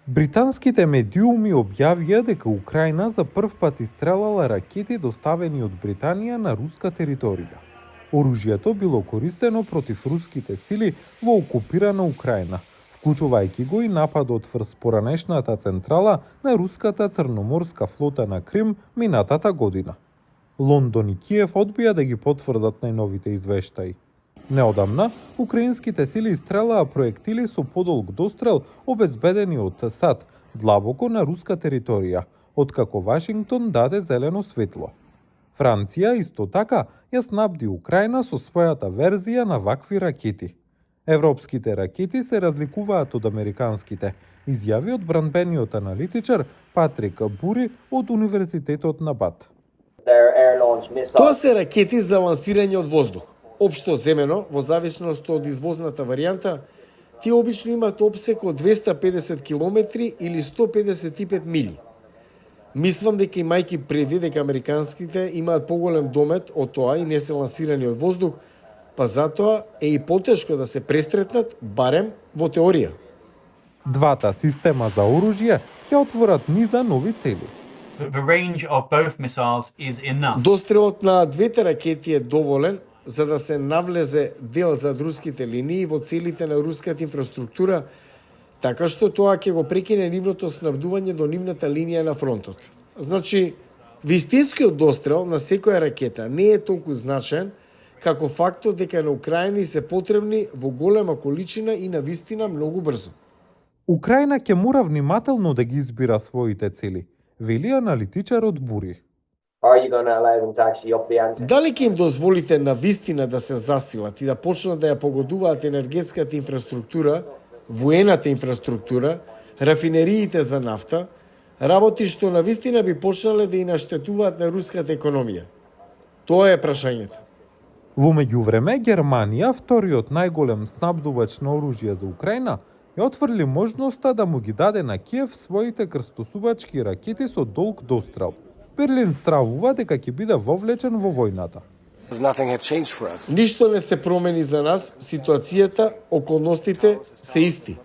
Британските медиуми објавија дека Украина за прв пат истрелала ракети доставени од Британија на руска територија. Оружјето било користено против руските сили во окупирана Украина, вклучувајќи го и нападот врз поранешната централа на руската црноморска флота на Крим минатата година. Лондон и Киев одбија да ги потврдат најновите извештаи. Неодамна, украинските сили истрелаа проектили со подолг дострел обезбедени од САД длабоко на руска територија, откако Вашингтон даде зелено светло. Франција исто така ја снабди Украина со својата верзија на вакви ракети. Европските ракети се разликуваат од американските, изјави одбранбениот аналитичар Патрик Бури од Универзитетот на БАТ. Тоа се ракети за лансирање од воздух. Општо земено, во зависност од извозната варијанта, тие обично имаат опсек од 250 км или 155 мили. Мислам дека имајќи предвид дека американските имаат поголем домет од тоа и не се лансирани од воздух, па затоа е и потешко да се престретнат, барем во теорија. Двата система за оружје ќе отворат низа нови цели. The range of both missiles is enough. Дострелот на двете ракети е доволен за да се навлезе дел зад руските линии во целите на руската инфраструктура, така што тоа ќе го прекине нивното снабдување до нивната линија на фронтот. Значи, вистинскиот дострел на секоја ракета не е толку значаен како фактот дека на Украина се потребни во голема количина и на вистина многу брзо. Украина ќе мора внимателно да ги избира своите цели, вели аналитичарот Бури. Дали ќе им дозволите на вистина да се засилат и да почнат да ја погодуваат енергетската инфраструктура, воената инфраструктура, рафинериите за нафта, работи што на вистина би почнале да и наштетуваат на руската економија? Тоа е прашањето. Во меѓувреме, Германија, вториот најголем снабдувач на оружје за Украина, ја отврли можноста да му ги даде на Киев своите крстосувачки ракети со долг дострел. Берлин стравува дека ќе биде вовлечен во војната. Ништо не се промени за нас, ситуацијата, околностите се исти.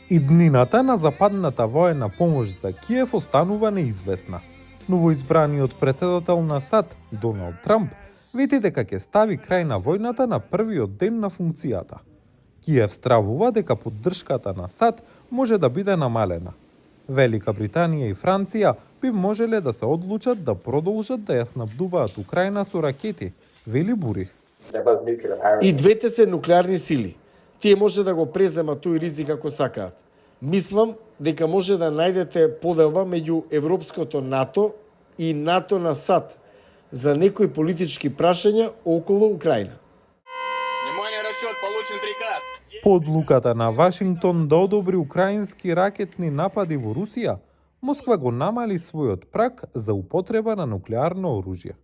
Иднината на западната воена помош за Киев останува неизвестна. Новоизбраниот председател на САД, Доналд Трамп, вети дека ќе стави крај на војната на првиот ден на функцијата. Киев стравува дека поддршката на САД може да биде намалена. Велика Британија и Франција би можеле да се одлучат да продолжат да ја снабдуваат Украина со ракети, вели Бури. И двете се нуклеарни сили. Тие може да го преземат тој ризик ако сакаат. Мислам дека може да најдете поделба меѓу Европското НАТО и НАТО на САД за некои политички прашања околу Украина. По одлуката на Вашингтон да одобри украински ракетни напади во Русија, Москва го намали својот праг за употреба на нуклеарно оружје.